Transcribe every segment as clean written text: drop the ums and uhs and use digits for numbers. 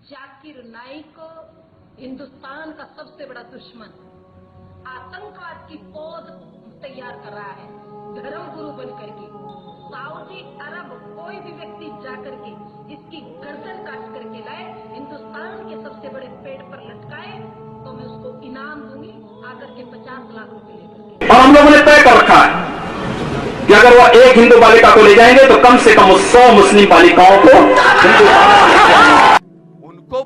जाकिर नाइक को हिंदुस्तान का सबसे बड़ा दुश्मन आतंकवाद की पौध तैयार कर रहा है, धर्म गुरु बन करके। सऊदी अरब कोई भी व्यक्ति जाकर के इसकी गर्दन काट करके लाए, हिंदुस्तान के सबसे बड़े पेड़ पर लटकाए, तो मैं उसको इनाम दूंगी आकर के 50 लाख रुपए लेकर के। और हम लोगों ने तय कर रखा है कि अगर वो एक हिंदू बालिका को ले जाएंगे तो कम से कम 100 मुस्लिम बालिकाओं को उनको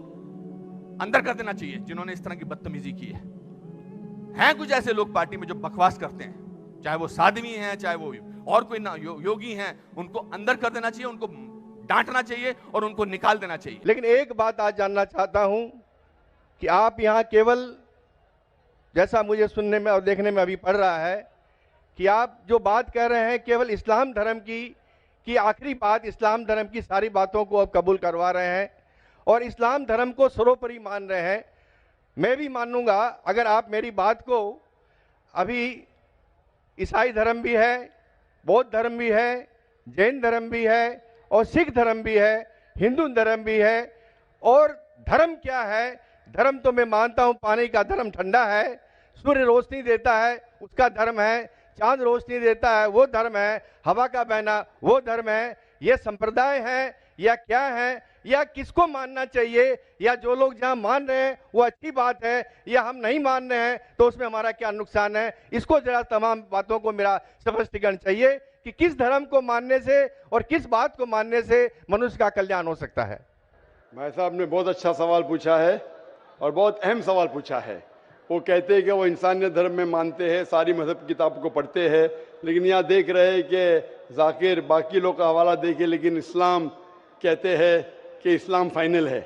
अंदर कर देना चाहिए जिन्होंने इस तरह की बदतमीजी की है। हैं कुछ ऐसे लोग पार्टी में जो बकवास करते हैं, चाहे वो साध्वी हैं, चाहे वो और कोई ना योगी हैं, उनको अंदर कर देना चाहिए, उनको डांटना चाहिए और उनको निकाल देना चाहिए। लेकिन एक बात आज जानना चाहता हूं कि आप यहां केवल, जैसा मुझे सुनने में और देखने में अभी पड़ रहा है, कि आप जो बात कह रहे हैं केवल इस्लाम धर्म की आखिरी बात, इस्लाम धर्म की सारी बातों को आप कबूल करवा रहे हैं और इस्लाम धर्म को सर्वोपरि मान रहे हैं। मैं भी मानूंगा अगर आप मेरी बात को, अभी ईसाई धर्म भी है, बौद्ध धर्म भी है, जैन धर्म भी है और सिख धर्म भी है, हिंदू धर्म भी है। और धर्म क्या है? धर्म तो मैं मानता हूं पानी का धर्म ठंडा है, सूर्य रोशनी देता है उसका धर्म है, चांद रोशनी देता है वो धर्म है, हवा का बहना वो धर्म है। ये संप्रदाय है या क्या है, या किसको मानना चाहिए, या जो लोग जहां मान रहे हैं वो अच्छी बात है, या हम नहीं मान रहे हैं तो उसमें हमारा क्या नुकसान है? इसको जरा तमाम बातों को मेरा स्पष्टीकरण चाहिए कि किस धर्म को मानने से और किस बात को मानने से मनुष्य का कल्याण हो सकता है। भाई साहब ने बहुत अच्छा सवाल पूछा है और बहुत अहम सवाल पूछा है। वो कहते हैं कि वो इंसानियत धर्म में मानते हैं, सारी मजहब की किताब को पढ़ते हैं, लेकिन यहाँ देख रहे हैं कि जाकिर बाकी लोग का हवाला देके, लेकिन इस्लाम कहते हैं कि इस्लाम फाइनल है,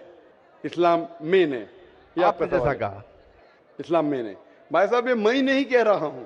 इस्लाम मेन है। ये आपने जैसा कहा इस्लाम मेन है। भाई साहब ये मैं नहीं कह रहा हूं,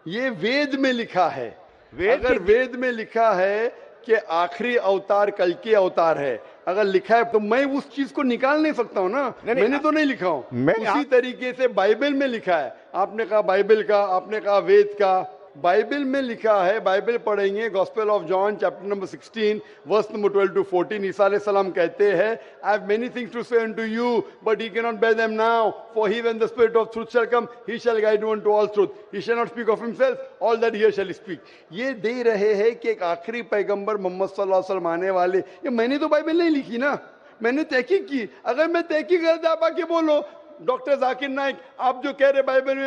ये वेद में लिखा है। अगर वेद में लिखा है कि आखिरी अवतार कल के अवतार है, अगर लिखा है तो मैं उस चीज को निकाल नहीं सकता हूं ना। मैंने तो नहीं लिखा हूं, उसी तरीके से बाइबल में लिखा है। आपने कहा बाइबल का, आपने कहा वेद का, बाइबल में लिखा है। बाइबल पढ़ेंगे, gospel of John chapter number 16 verse number 12 to 14। Isa अलैहि सलाम कहते हैं, I have many things to say unto you but he cannot bear them now, for he when the spirit of truth shall come he shall guide you unto all truth, he shall not speak of himself, all that he shall speak। ये दे रहे हैं कि एक आखिरी पैगंबर मोहम्मद सल्लल्लाहु अलैहि वसल्लम आने वाले। ये मैंने तो बाइबल नहीं लिखी ना, मैंने तहकीक की। अगर मैं तहकीक करता, आप आके बोलो डॉक्टर जाकिर नाइक आप जो कह रहे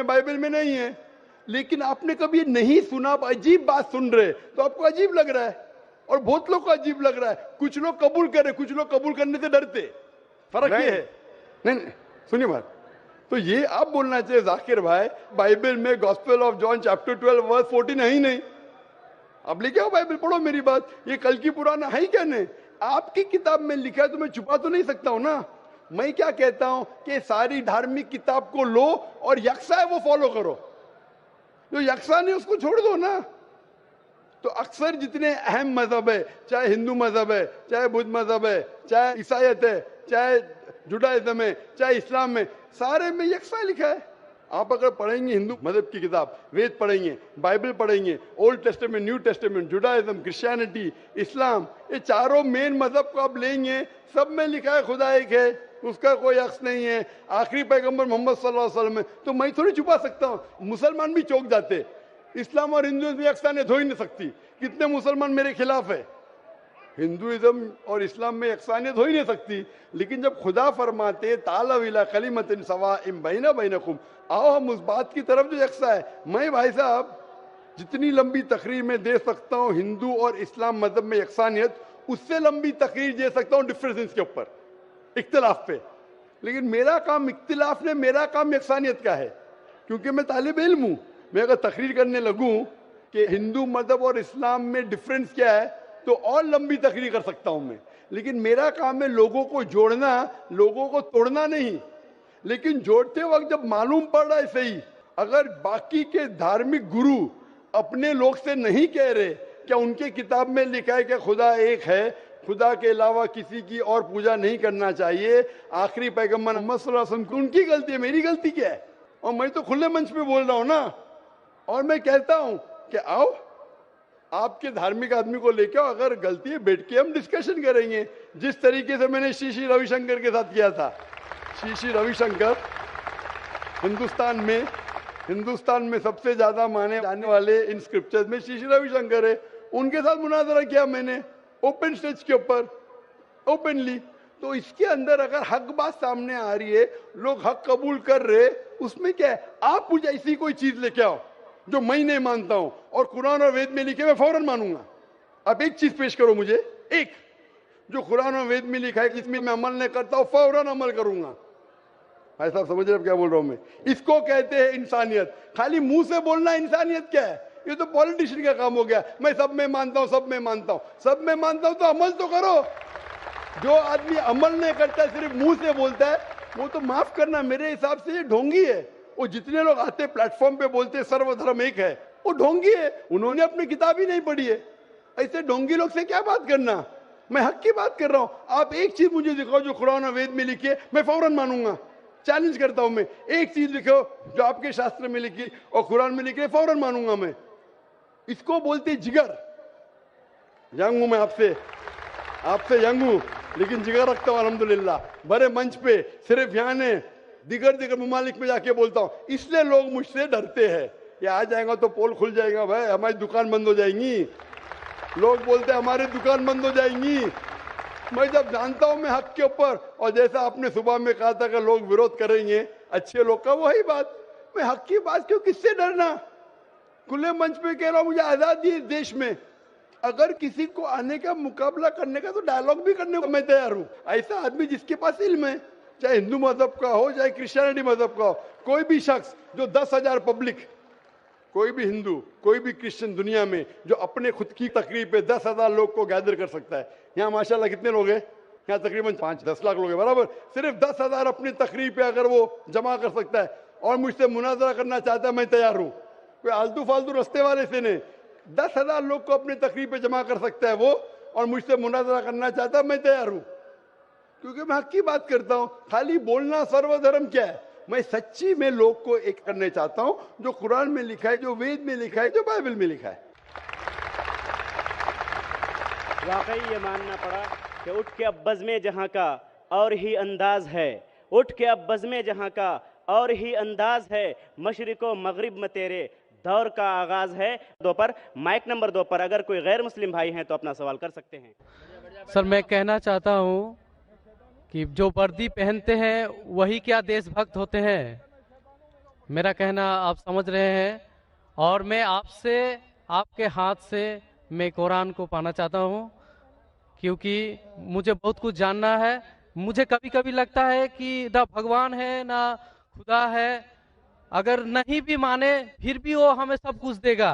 बाइबल में नहीं है, लेकिन आपने कभी नहीं सुना, आप अजीब बात सुन रहे तो आपको अजीब लग रहा है और बहुत लोग को अजीब लग रहा है। कुछ लोग कबूल करे, कुछ लोग कबूल करने से डरते। फर्क ये है। नहीं सुनिए बात, तो ये आप बोलना चाहिए जाकिर भाई बाइबल में gospel of John chapter 12 verse 14 है ही नहीं। अब लेके आओ बाइबल, पढ़ो मेरी बात। ये कल की पुराना है क्या? नहीं, आपकी किताब में लिखा है तो मैं छुपा तो नहीं सकता हूं ना। मैं क्या कहता हूं कि सारी धार्मिक किताब को लो और यकसा है वो फॉलो करो, जो यकसा नहीं उसको छोड़ दो ना। तो अक्सर जितने अहम मजहब है, चाहे हिंदू मजहब है, चाहे बुद्ध मजहब है, चाहे ईसाईयत है, चाहे जुडाइज्म है, चाहे इस्लाम में, सारे में यकसा लिखा है। आप अगर पढ़ेंगे हिंदू मजहब की किताब, वेद पढ़ेंगे, बाइबल पढ़ेंगे, old testament, new testament, Judaism, Christianity, Islam, ये चारों मेन मजहब को आप लेंगे, सब में लिखा है खुदा एक है, उसका कोई अक्स नहीं है, आखिरी पैगंबर मोहम्मद सल्लल्लाहु अलैहि वसल्लम है। तो मैं थोड़ी छुपा सकता हूँ। मुसलमान भी चौंक जाते, इस्लाम और हिंदुइज्म में यकसानियत हो ही नहीं सकती। कितने मुसलमान मेरे खिलाफ है, हिंदुइज्म और इस्लाम में यकसानियत हो ही नहीं सकती। लेकिन जब खुदा फरमाते तालव इला कलिमतिन सवाइम बैना बैनकुम, आओ हम उस बात की तरफ जो यकसा है। मैं भाई साहब जितनी लंबी तकरीर में दे सकता हूँ हिंदू और इस्लाम मजहब में यकसानियत, उससे लंबी तकरीर दे सकता हूँ डिफरेंसेस के ऊपर, इख्तिलाफ पे। लेकिन मेरा काम इख्तिलाफ ने, मेरा काम यकसानियत का है, क्योंकि मैं तालिब इल्म हूं। मैं अगर तकरीर करने लगूं कि हिंदू मजहब और इस्लाम में डिफरेंस क्या है तो और लंबी तकरीर कर सकता हूं मैं। लेकिन मेरा काम है लोगों को जोड़ना, लोगों को तोड़ना नहीं। लेकिन जोड़ते वक्त जब मालूम पड़ रहा है सही, अगर बाकी के धार्मिक गुरु अपने लोग से नहीं कह रहे, क्या उनके किताब में लिखा है कि खुदा एक है, खुदा के अलावा किसी की और पूजा नहीं करना चाहिए, आखिरी पैगंबर मोहम्मद सल्लल्लाहु अलैहि वसल्लम, उनकी गलती है, मेरी गलती क्या है? और मैं तो खुले मंच पे बोल रहा हूं ना। और मैं कहता हूं कि आओ आपके धार्मिक आदमी को लेके आओ, अगर गलती है बैठ के हम डिस्कशन करेंगे, जिस तरीके से मैंने श्री रविशंकर के साथ किया था। श्री रविशंकर हिंदुस्तान में सबसे ज्यादा माने जाने वाले इन स्क्रिप्चर्स में श्री रविशंकर है। उनके साथ मुनाजरा किया मैंने ओपन स्टेज के ऊपर, ओपनली। तो इसके अंदर अगर हक बात सामने आ रही है, लोग हक कबूल कर रहे, उसमें क्या है? आप मुझे ऐसी कोई चीज लेके आओ जो मैं नहीं मानता हूं और कुरान और वेद में लिखे मैं फौरन मानूंगा। अब एक चीज पेश करो मुझे, एक जो कुरान और वेद में लिखा है कि इसमें मैं अमल नहीं करता हूं, फौरन अमल करूंगा। भाई साहब समझ रहे हैं क्या बोल रहा हूं मैं? इसको कहते हैं इंसानियत। खाली मुंह से बोलना इंसानियत क्या है? ये तो पॉलिटिशियन का काम हो गया। मैं सब में मानता हूं, सब में मानता हूं, सब में मानता हूं, तो अमल तो करो। जो आदमी अमल नहीं करता है, सिर्फ मुंह से बोलता है, वो तो माफ करना, मेरे हिसाब से ये ढोंगी है। वो जितने लोग आते प्लेटफॉर्म पे बोलते सर्वधर्म एक है, वो ढोंगी है। उन्होंने अपनी किताब ही नहीं पढ़ी है। ऐसे ढोंगी लोग से क्या बात करना? मैं हक की बात कर रहा हूं। आप एक चीज मुझे दिखाओ जो कुरान और वेद में लिखी है, मैं फौरन मानूंगा। चैलेंज करता हूं मैं, एक चीज लिखो जो आपके शास्त्र में लिखी और कुरान में लिखी है, फौरन मानूंगा मैं। इसको बोलते जिगर। यंग हूं मैं, आपसे यंग हूं, लेकिन जिगर रखता हूं अल्हम्दुलिल्लाह। बड़े मंच पे सिर्फ यहाँ ने दिगर ममालिक में जाके बोलता हूं, इसलिए लोग मुझसे डरते हैं। ये आ जाएगा तो पोल खुल जाएगा, भाई हमारी दुकान बंद हो जाएंगी। लोग बोलते हैं हमारी दुकान बंद हो जाएंगी। मैं जब जानता हूं मैं हक के ऊपर, और जैसा आपने सुबह में कहा था कि लोग विरोध करेंगे अच्छे लोग का, वही बात। मैं हक की बात क्यों, किससे डरना? खुले मंच पे कह रहा हूं, मुझे आजादी है देश में। अगर किसी को आने का मुकाबला करने का, तो डायलॉग भी करने को मैं तैयार हूं। ऐसा आदमी जिसके पास इल्म है, चाहे हिंदू मजहब का हो चाहे क्रिश्चियनिटी मजहब का हो, कोई भी शख्स जो 10,000 पब्लिक, कोई भी हिंदू कोई भी क्रिश्चियन दुनिया में जो अपने खुद की तकरीब पे 10,000 लोग को गैदर कर सकता है। यहाँ माशाल्लाह कितने लोग हैं? यहाँ तकरीबन 5-10 लाख लोग हैं बराबर। सिर्फ 10,000 अपनी तकरीब पे अगर वो जमा कर सकता है और मुझसे मुनाजरा करना चाहता है, मैं तैयार हूँ। कोई आलतू फालतू रस्ते वाले से नहीं, 10,000 लोग को अपनी तकरीब पे जमा कर सकता है वो, और मुझसे मुनाजरा करना चाहता है, मैं तैयार हूँ। क्योंकि मैं हक की बात करता हूँ। खाली बोलना सर्वधर्म क्या है? मैं सच्ची में लोग को एक करने चाहता हूँ, जो कुरान में लिखा है, जो वेद में लिखा है, जो बाइबल में लिखा है। वाकई ये मानना पड़ा कि उठ के अब बज़्म जहां का और ही अंदाज है, उठ के अब बज़्म जहां का और ही अंदाज है, मशरिको मगरिब में तेरे दौर का आगाज है। 2 पर माइक नंबर 2 पर अगर कोई गैर मुस्लिम भाई हैं तो अपना सवाल कर सकते हैं। सर मैं कहना चाहता हूँ कि जो वर्दी पहनते हैं वही क्या देशभक्त होते हैं? मेरा कहना आप समझ रहे हैं। और मैं आपसे, आपके हाथ से मैं कुरान को पाना चाहता हूँ, क्योंकि मुझे बहुत कुछ जानना है। मुझे कभी कभी लगता है कि ना भगवान है ना खुदा है। अगर नहीं भी माने फिर भी वो हमें सब कुछ देगा।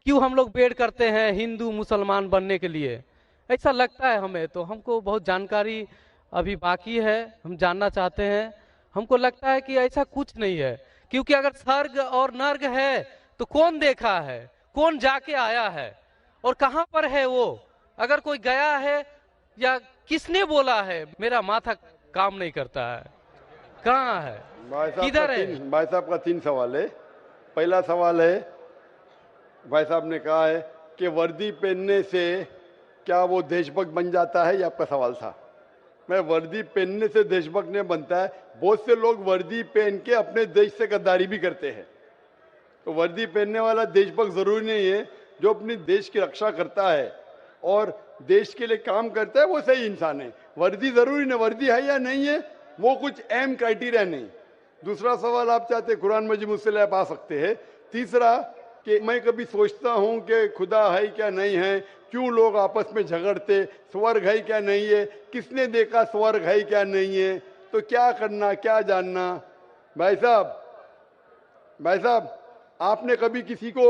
क्यों हम लोग वेट करते हैं हिंदू मुसलमान बनने के लिए? ऐसा लगता है हमें। तो हमको बहुत जानकारी अभी बाकी है, हम जानना चाहते हैं। हमको लगता है कि ऐसा कुछ नहीं है, क्योंकि अगर स्वर्ग और नर्क है तो कौन देखा है, कौन जाके आया है और कहां पर है वो? अगर कोई गया है या किसने बोला है, मेरा माथा काम नहीं करता है। कहाँ है, किधर है? भाई साहब का 3 सवाल है। पहला सवाल है, भाई साहब ने कहा है कि वर्दी पहनने से क्या वो देशभक्त बन जाता है, ये आपका सवाल था। मैं वर्दी पहनने से देशभक्त नहीं बनता है। बहुत से लोग वर्दी पहन के अपने देश से गद्दारी भी करते हैं। तो वर्दी पहनने वाला देशभक्त जरूरी नहीं है। जो अपनी देश की रक्षा करता है और देश के लिए काम करता है, वो सही इंसान है। वर्दी जरूरी नहीं, वर्दी है या नहीं है वो कुछ अहम क्राइटेरिया नहीं। दूसरा सवाल आप चाहते कुरान मजीद मुझसे ले पा सकते हैं। तीसरा कि मैं कभी सोचता हूं कि खुदा है क्या नहीं है, क्यों लोग आपस में झगड़ते, स्वर्ग है क्या नहीं है, किसने देखा स्वर्ग है क्या नहीं है, तो क्या करना क्या जानना। भाई साहब आपने कभी किसी को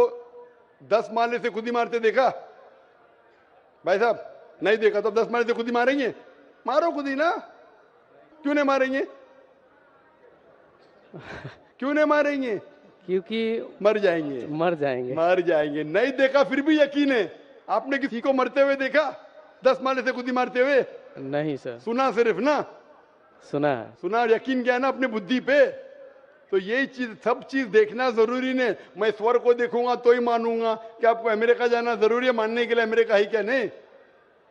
10 मारने से खुद ही मारते देखा? भाई साहब नहीं देखा तो 10 मारने से खुद ही मारेंगे? मारो खुद ही ना। क्यों नहीं मारेंगे? क्यों नहीं मारेंगे? क्योंकि मर जाएंगे। मर जाएंगे। नहीं देखा फिर भी यकीन है। आपने किसी को मरते हुए देखा 10 मारने से खुद ही मारते हुए? नहीं सर। सुना सिर्फ ना? सुना है। सुना, यकीन क्या है ना अपनी बुद्धि पे। तो यही चीज, सब चीज देखना जरूरी नहीं। मैं स्वर्ग को देखूंगा तो ही मानूंगा। क्या आपको अमेरिका जाना जरूरी है मानने के लिए? अमेरिका ही क्या नहीं?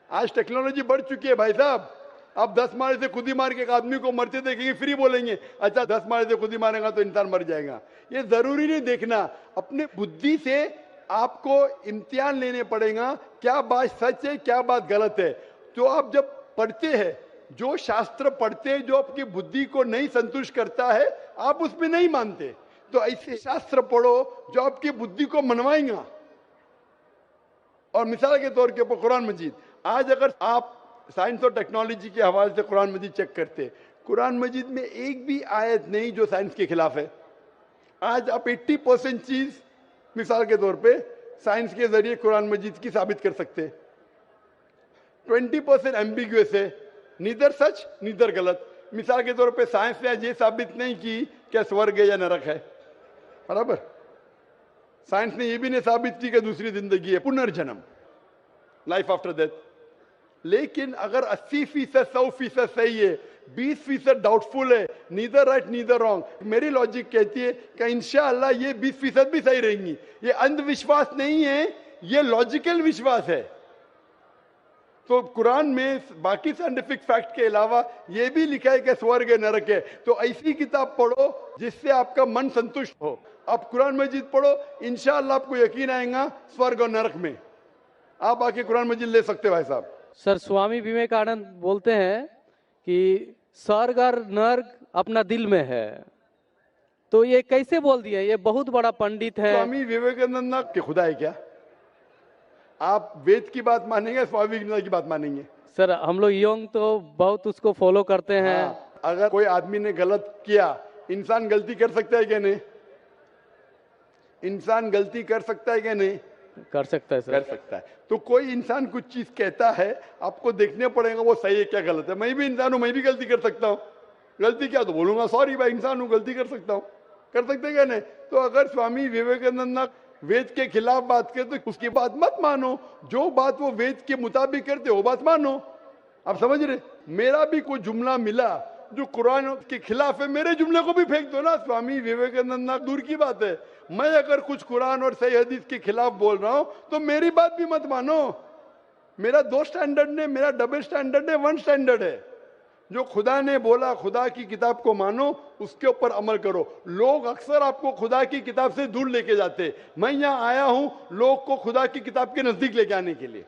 आज टेक्नोलॉजी बढ़ चुकी है भाई साहब। आप 10 मारे से खुद ही मार के एक आदमी को मरते देखेंगे, फ्री बोलेंगे अच्छा 10 मारे से खुद ही मारेगा तो इंसान मर जाएगा। ये जरूरी नहीं देखना। अपने बुद्धि से आपको इम्तिहान लेने पड़ेगा, क्या बात सच है क्या बात गलत है। तो आप जब पढ़ते हैं, जो शास्त्र पढ़ते हैं जो आपकी बुद्धि को नहीं संतुष्ट करता है, आप उसमें नहीं मानते। तो ऐसे शास्त्र पढ़ो जो आपकी बुद्धि को मनवाएगा। और मिसाल के तौर के ऊपर कुरान मजीद, आज अगर आप साइंस और टेक्नोलॉजी के हवाले से कुरान मजीद चेक करते, कुरान मजीद में एक भी आयत नहीं जो साइंस के खिलाफ है। आज आप 80% चीज मिसाल के तौर पे साइंस के जरिए कुरान मजीद की साबित कर सकते हैं। 20% एम्बिग्युअस है, नीदर सच नीदर गलत। मिसाल के तौर पे साइंस ने आज ये साबित नहीं की क्या स्वर्ग है या नरक है, बराबर। साइंस ने ये भी नहीं साबित की कि दूसरी जिंदगी है, पुनर्जन्म, लाइफ आफ्टर डेथ। लेकिन अगर 80% 100% सही है, 20% डाउटफुल है, नीदर राइट नीदर रॉन्ग, मेरी लॉजिक कहती है कि इंशाअल्लाह ये 20% भी सही रहेंगी। ये अंधविश्वास नहीं है, ये लॉजिकल विश्वास है। तो कुरान में बाकी साइंटिफिक फैक्ट के अलावा ये भी लिखा है कि स्वर्ग है नरक है। तो ऐसी किताब पढ़ो जिससे आपका मन संतुष्ट हो। आप कुरान मजीद पढ़ो, इंशाअल्लाह आपको यकीन आएगा स्वर्ग और नरक में। आप आके कुरान मजीद ले सकते हो भाई साहब। सर, स्वामी विवेकानंद बोलते हैं कि स्वर्ग और नर्क अपना दिल में है, तो ये कैसे बोल दिया? ये बहुत बड़ा पंडित है। स्वामी विवेकानंद ना कि खुदा है क्या? आप वेद की बात मानेंगे, स्वामी विवेकानंद की बात मानेंगे? सर, हम लोग यंग तो बहुत उसको फॉलो करते हैं। हाँ, अगर कोई आदमी ने गलत किया, इंसान गलती कर सकता है क्या नहीं? इंसान गलती कर सकता है क्या नहीं? कर सकता है सर, कर सकता है। तो कोई इंसान कुछ चीज कहता है, आपको देखने पड़ेगा वो सही है क्या गलत है। मैं भी इंसान हूं, मैं भी गलती कर सकता हूं। गलती क्या तो बोलूंगा सॉरी भाई, इंसान हूं, गलती कर सकता हूं। कर सकते क्या नहीं? तो अगर स्वामी विवेकानंद ना वेद के खिलाफ बात करे तो उसकी बात मत मानो। जो बात वो वेद के मुताबिक करते वो बात मानो। आप समझ रहे? मेरा भी कोई जुमला मिला जो कुरान के खिलाफ है, मेरे जुमले को भी फेंक दो ना। स्वामी विवेकानंद ना दूर की बात है, मैं अगर कुछ कुरान और सही हदीस के खिलाफ बोल रहा हूं तो मेरी बात भी मत मानो। मेरा 2 स्टैंडर्ड नहीं, मेरा डबल स्टैंडर्ड है, 1 स्टैंडर्ड है। जो खुदा ने बोला, खुदा की किताब को मानो, उसके ऊपर अमल करो। लोग अक्सर आपको खुदा की किताब से दूर लेके जाते। मैं यहां आया हूं लोग को खुदा की किताब के नजदीक लेके आने के लिए।